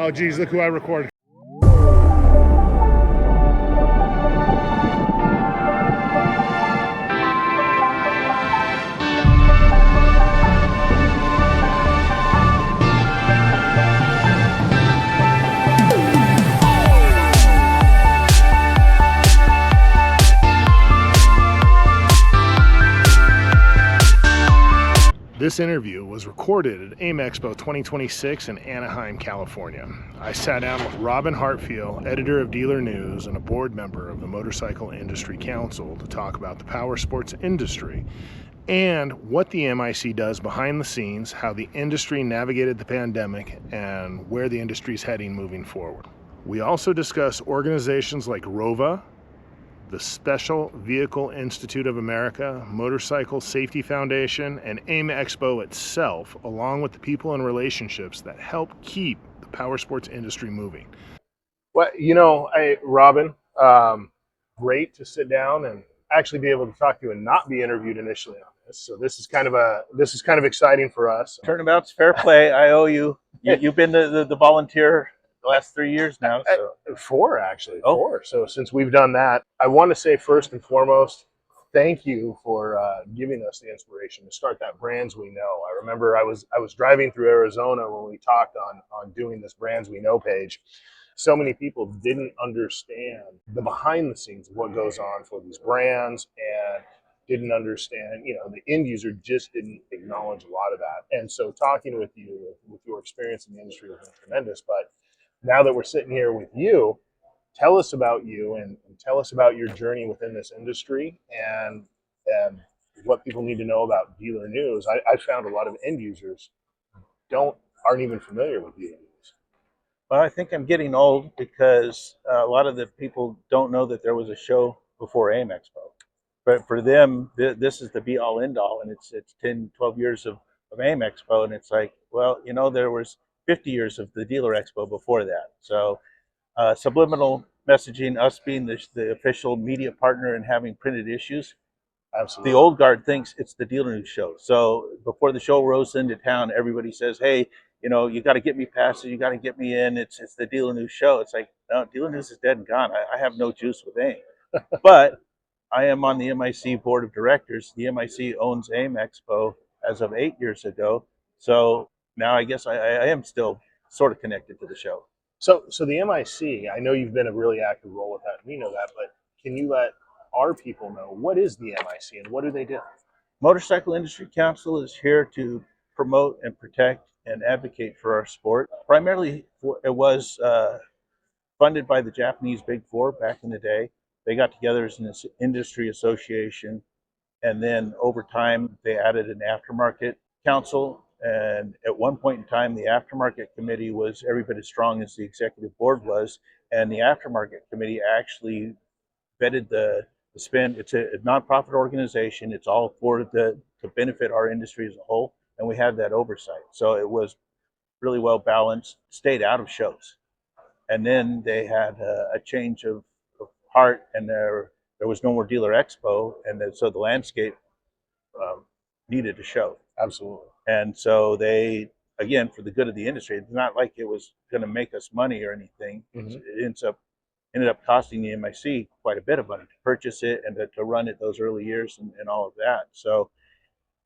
Oh, geez, look who I recorded. This interview was recorded at AIMExpo 2026 in Anaheim, California. I sat down with Robin Hartfiel, editor of Dealernews and a board member of the Motorcycle Industry Council, to talk about the powersports industry and what the MIC does behind the scenes, how the industry navigated the pandemic, and where the industry is heading moving forward. We also discuss organizations like ROHVA, the Special Vehicle Institute of America, Motorcycle Safety Foundation, and AIMExpo itself, along with the people and relationships that help keep the powersports industry moving. Well, Robin, great to sit down and actually be able to talk to you and not be interviewed initially on this. So this is kind of exciting for us. Turnabout's fair play. I owe you. You've been the volunteer the last 3 years now. So. Four. So since we've done that, I want to say first and foremost, thank you for giving us the inspiration to start that Brands We Know. I remember I was driving through Arizona when we talked on doing this Brands We Know page. So many people didn't understand the behind the scenes of what goes on for these brands, and didn't understand, the end user just didn't acknowledge a lot of that. And so talking with you, with your experience in the industry, has been tremendous. But now that we're sitting here with you, tell us about you and tell us about your journey within this industry and what people need to know about Dealernews. I found a lot of end users aren't even familiar with Dealernews. Well, I think I'm getting old because a lot of the people don't know that there was a show before AIMExpo. But for them, this is the be all end all, and it's 10, 12 years of AIMExpo, and it's like, well, there was 50 years of the DealerExpo before that. So subliminal messaging, us being the official media partner and having printed issues. Absolutely. The old guard thinks it's the Dealernews show. So before the show rolls into town, everybody says, hey, you got to get me past it. You got to get me in. It's the Dealernews show. It's like, no, Dealernews is dead and gone. I have no juice with AIM. But I am on the MIC board of directors. The MIC owns AIMExpo as of 8 years ago. So now I guess I am still sort of connected to the show. So the MIC, I know you've been a really active role with that. We know that, but can you let our people know what is the MIC and what do they do? Motorcycle Industry Council is here to promote and protect and advocate for our sport. Primarily, it was funded by the Japanese Big Four back in the day. They got together as an industry association, and then over time they added an aftermarket council. And at one point in time, the aftermarket committee was every bit as strong as the executive board was, and the aftermarket committee actually vetted the spend. It's a nonprofit organization. It's all to benefit our industry as a whole, and we had that oversight. So it was really well balanced, stayed out of shows. And then they had a change of heart, and there was no more DealerExpo, and so the landscape needed a show. Absolutely. And so they, again, for the good of the industry, it's not like it was going to make us money or anything. Mm-hmm. It ended up costing the MIC quite a bit of money to purchase it and to run it those early years and all of that. So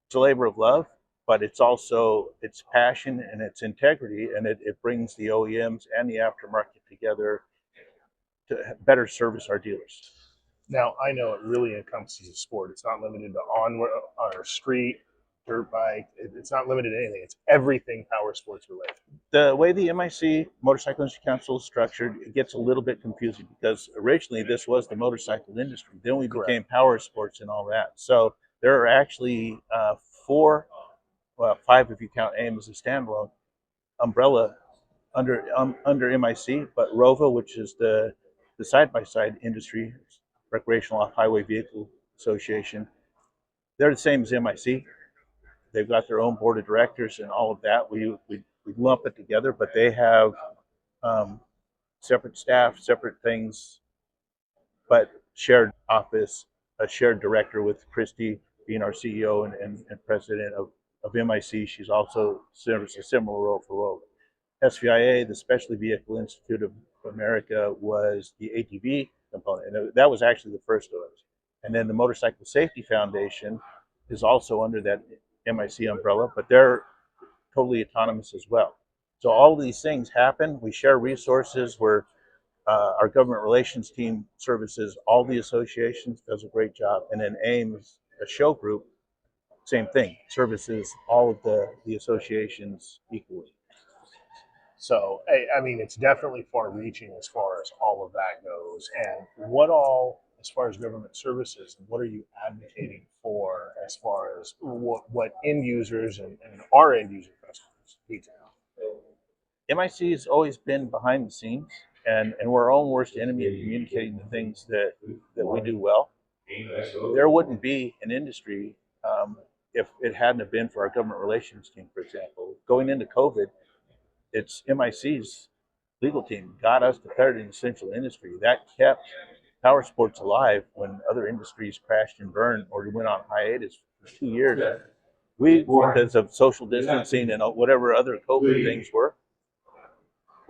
it's a labor of love, but it's also its passion and its integrity, and it brings the OEMs and the aftermarket together to better service our dealers. Now, I know it really encompasses the sport. It's not limited to on our street, dirt bike. It's not limited to anything. It's everything power sports related. The way the MIC Motorcycle Industry Council is structured, it gets a little bit confusing because originally this was the motorcycle industry. Then we became power sports and all that. So there are actually 5 if you count AIM as a standalone umbrella under MIC, but ROHVA, which is the side-by-side industry, Recreational Off-Highway Vehicle Association, they're the same as MIC. They've got their own board of directors and all of that. We lump it together, but they have separate staff, separate things, but shared office, a shared director with Christy being our CEO and president of MIC. She's also serves a similar role for ROHVA. SVIA, the Specialty Vehicle Institute of America, was the ATV component, and that was actually the first of those. And then the Motorcycle Safety Foundation is also under that MIC umbrella, but they're totally autonomous as well. So all of these things happen. We share resources. Our government relations team services all the associations, does a great job, and then AIMS, a show group, same thing, services all of the associations equally. So, I mean, it's definitely far reaching as far as all of that goes. And what all, as far as government services, what are you advocating for as far as what end users and our end user customers need to know? MIC has always been behind the scenes, and we're our own worst enemy at communicating the things that we do well. There wouldn't be an industry if it hadn't have been for our government relations team, for example. Going into COVID, it's MIC's legal team got us declared an essential industry. That kept Powersports alive when other industries crashed and burned or went on hiatus for 2 years. We, because of social distancing and whatever other COVID things were,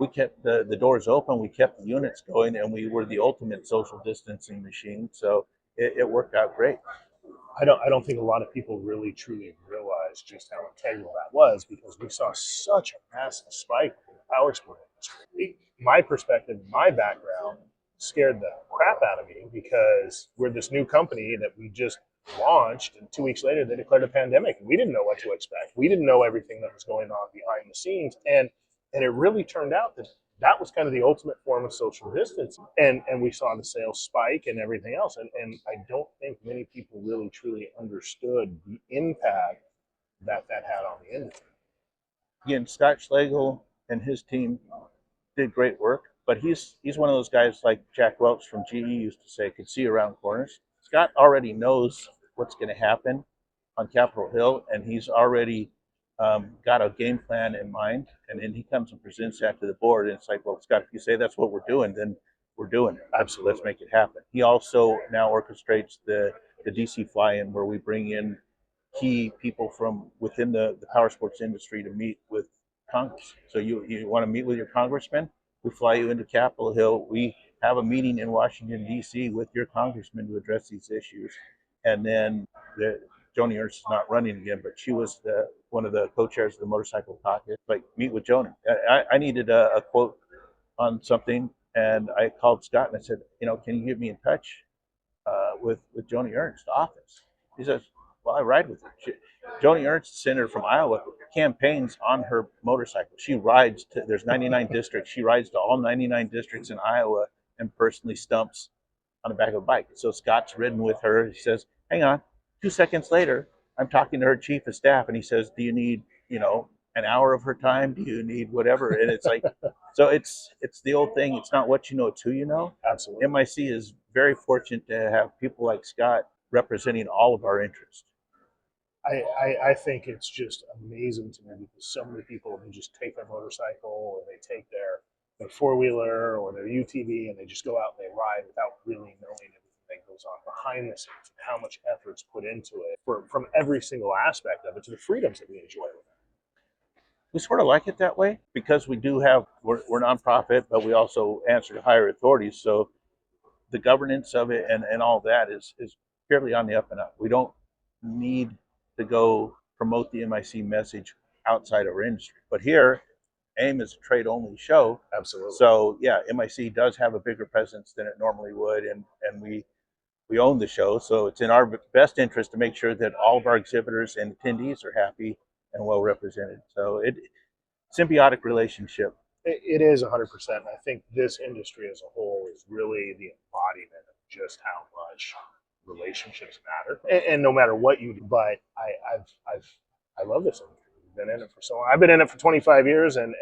we kept the doors open, we kept the units going, and we were the ultimate social distancing machine. So it worked out great. I don't think a lot of people really truly realize just how integral that was, because we saw such a massive spike in the power sport industry. My perspective, my background scared the crap out of me because we're this new company that we just launched, and 2 weeks later they declared a pandemic, and we didn't know what to expect. We didn't know everything that was going on behind the scenes, and it really turned out that that was kind of the ultimate form of social distancing. And we saw the sales spike and everything else. And I don't think many people really truly understood the impact that had on the industry. Again, Scott Schloegel and his team did great work, but he's one of those guys like Jack Welch from GE used to say, could see around corners. Scott already knows what's going to happen on Capitol Hill, and he's already got a game plan in mind, and then he comes and presents that to the board, and it's like, well, Scott, if you say that's what we're doing, then we're doing it. Absolutely. Let's make it happen. He also now orchestrates the DC fly-in, where we bring in key people from within the powersports industry to meet with Congress. So you want to meet with your congressman? We fly you into Capitol Hill. We have a meeting in Washington, D.C. with your congressman to address these issues. And then Joni Ernst is not running again, but she was one of the co-chairs of the motorcycle caucus. Like, meet with Joni. I needed a quote on something, and I called Scott and I said, can you get me in touch with Joni Ernst's office? He says, well, I ride with her. Joni Ernst, senator from Iowa, campaigns on her motorcycle. She rides there's 99 districts. She rides to all 99 districts in Iowa and personally stumps on the back of a bike. So Scott's ridden with her. He says, hang on. 2 seconds later, I'm talking to her chief of staff, and he says, do you need, an hour of her time? Do you need whatever? And it's like, so it's the old thing. It's not what you know, it's who you know. Absolutely. MIC is very fortunate to have people like Scott representing all of our interests. I think it's just amazing to me because so many people, they just take their motorcycle or they take their four-wheeler or their UTV and they just go out and they ride without really knowing everything that goes on behind the scenes and how much effort's put into it, from every single aspect of it to the freedoms that we enjoy with it. We sort of like it that way because we're nonprofit, but we also answer to higher authorities. So the governance of it and all that is fairly on the up and up. We don't need to go promote the MIC message outside our industry. But here, AIM is a trade-only show. Absolutely. So yeah, MIC does have a bigger presence than it normally would, and we own the show. So it's in our best interest to make sure that all of our exhibitors and attendees are happy and well represented. So symbiotic relationship. It is 100%. I think this industry as a whole is really the embodiment of just how much relationships matter, and no matter what you do. But I love this industry. We've been in it for so long. I've been in it for 25 years, and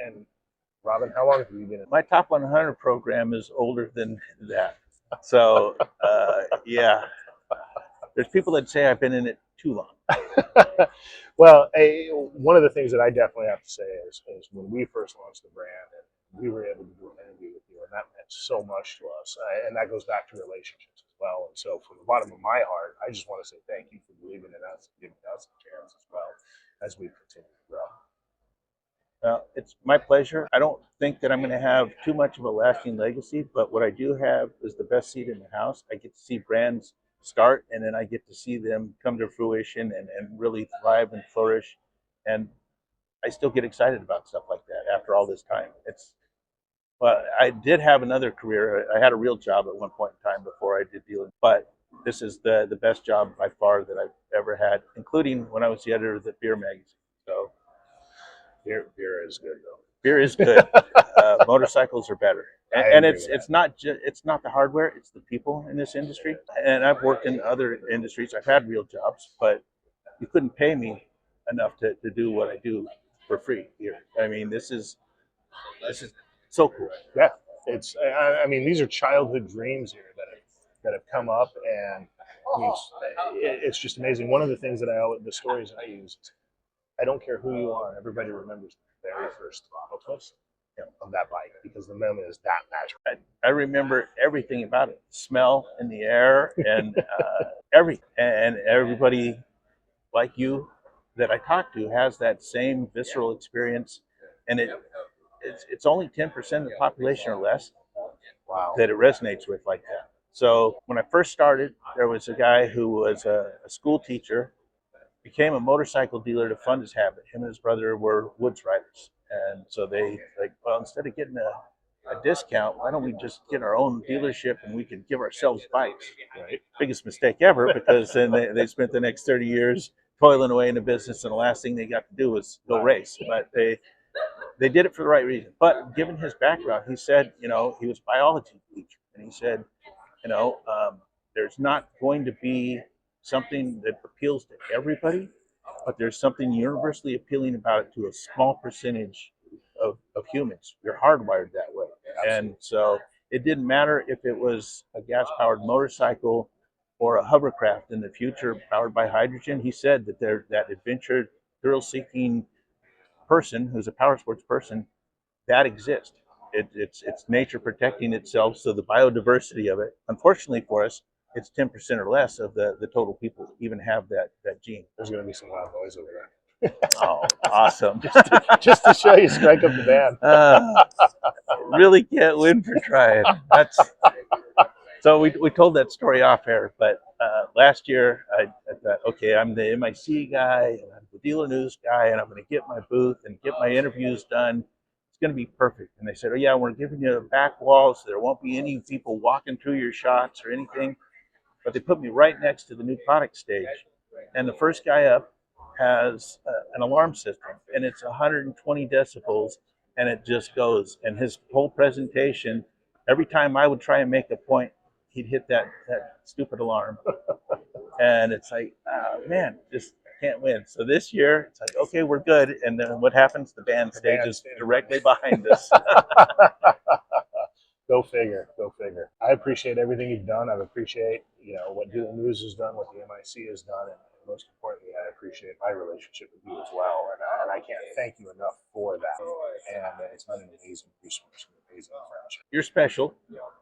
Robin, how long have you been in it? My Top 100 program is older than that. So yeah, there's people that say I've been in it too long. Well, one of the things that I definitely have to say is when we first launched the brand and we were able to do an interview with you, and that meant so much to us, and that goes back to relationships as well. And so from the bottom of my heart, I just want to say thank you for believing in us and giving us a chance as well as we continue to grow. It's my pleasure. I don't think that I'm going to have too much of a lasting legacy, but what I do have is the best seat in the house. I get to see brands start, and then I get to see them come to fruition and really thrive and flourish. And I still get excited about stuff like that after all this time. It's Well, I did have another career. I had a real job at one point in time before I did dealing, but this is the best job by far that I've ever had, including when I was the editor of the beer magazine. So Beer is good though. beer is good. Motorcycles are better, and it's not it's not the hardware; it's the people in this industry. And I've worked in other industries. I've had real jobs, but you couldn't pay me enough to do what I do for free here. I mean, this is so cool. Yeah, I mean, these are childhood dreams here that have come up, and I mean, it's just amazing. One of the things that the stories I use, I don't care who you are, everybody remembers the very first throttle twist of that bike because the moment is that magical. I remember everything about it, smell in the air, and everything. And everybody like you that I talk to has that same visceral experience, and it's only 10% of the population or less that it resonates with like that. So when I first started, there was a guy who was a school teacher, became a motorcycle dealer to fund his habit. Him and his brother were woods riders. And so they well, instead of getting a discount, why don't we just get our own dealership and we can give ourselves bikes? Right. Biggest mistake ever, because then they spent the next 30 years toiling away in the business, and the last thing they got to do was go race. But they did it for the right reason. But given his background, he said, he was a biology teacher, and he said, there's not going to be something that appeals to everybody, but there's something universally appealing about it to a small percentage of humans. You're hardwired that way. Absolutely. And so it didn't matter if it was a gas-powered motorcycle or a hovercraft in the future powered by hydrogen. He said that that adventure, thrill-seeking person who's a power sports person, that exists. It's nature protecting itself, so the biodiversity of it, unfortunately for us, it's 10% or less of the total people even have that gene. There's going to be some loud noise over there. Oh, awesome. just to show you, strike up the band. Really can't win for trying. So we told that story off air, but last year I thought, okay, I'm the MIC guy, and I'm the Dealernews guy, and I'm going to get my booth and get my interviews done. It's going to be perfect. And they said, oh yeah, we're giving you a back wall, so there won't be any people walking through your shots or anything. But they put me right next to the new product stage, and the first guy up has an alarm system, and it's 120 decibels, and it just goes. And his whole presentation, every time I would try and make a point, he'd hit that stupid alarm. And it's like, man, just can't win. So this year, it's like, okay, we're good. And then what happens? The band stage is directly behind us. Go figure. I appreciate everything you've done. I appreciate, what Dealernews has done, what the MIC has done, and most importantly, I appreciate my relationship with you as well. And I can't thank you enough for that. And it's been an amazing resource, an amazing friendship. You're special,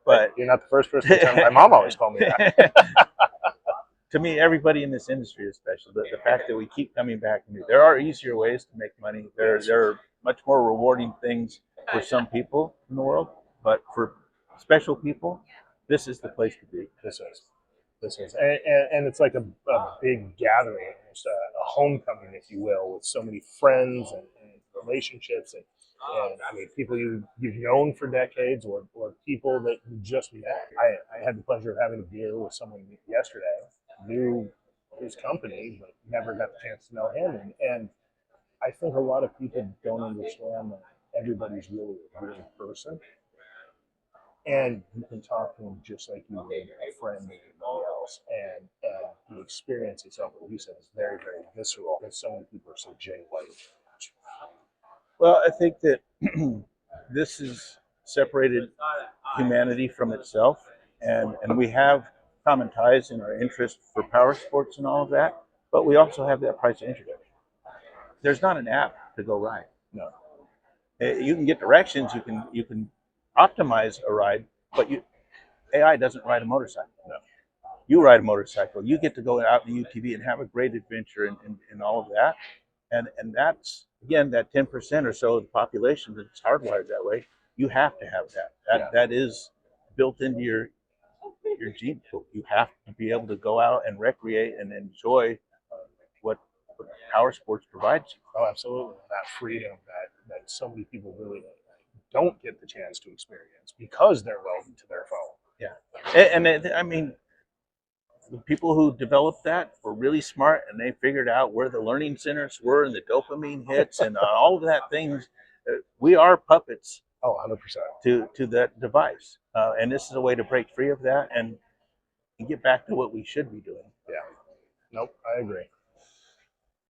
but you're not the first person to tell me. My mom always called me that. To me, everybody in this industry is special. The fact that we keep coming back and there are easier ways to make money. There are much more rewarding things for some people in the world, but for special people, this is the place to be. This is, and it's like a big gathering, it's a homecoming, if you will, with so many friends and relationships, and I mean, people you've known for decades, or people that you just met. I had the pleasure of having a beer with someone yesterday, knew his company, but never got the chance to know him, and I think a lot of people don't understand that everybody's really a real person. And you can talk to them just like you would a friend or anybody else. And the experience itself, what you said, is very, very visceral. And so many people are so genuine. Well, I think that this has separated humanity from itself. And we have common ties in our interest for power sports and all of that. But we also have that price of entry. There's not an app to go ride. No. You can get directions. You can optimize a ride, but AI doesn't ride a motorcycle. No. You ride a motorcycle. You get to go out in the UTV and have a great adventure and all of that. And that's, again, that 10% or so of the population that's hardwired that way. You have to have that is built into your gene pool. You have to be able to go out and recreate and enjoy what power sports provides you. Oh, absolutely. That freedom that so many people really don't get the chance to experience because they're welded to their phone. Yeah. I mean, the people who developed that were really smart, and they figured out where the learning centers were and the dopamine hits and all of that things. We are puppets. Oh, 100%. To that device. And this is a way to break free of that and get back to what we should be doing. Yeah. Nope, I agree.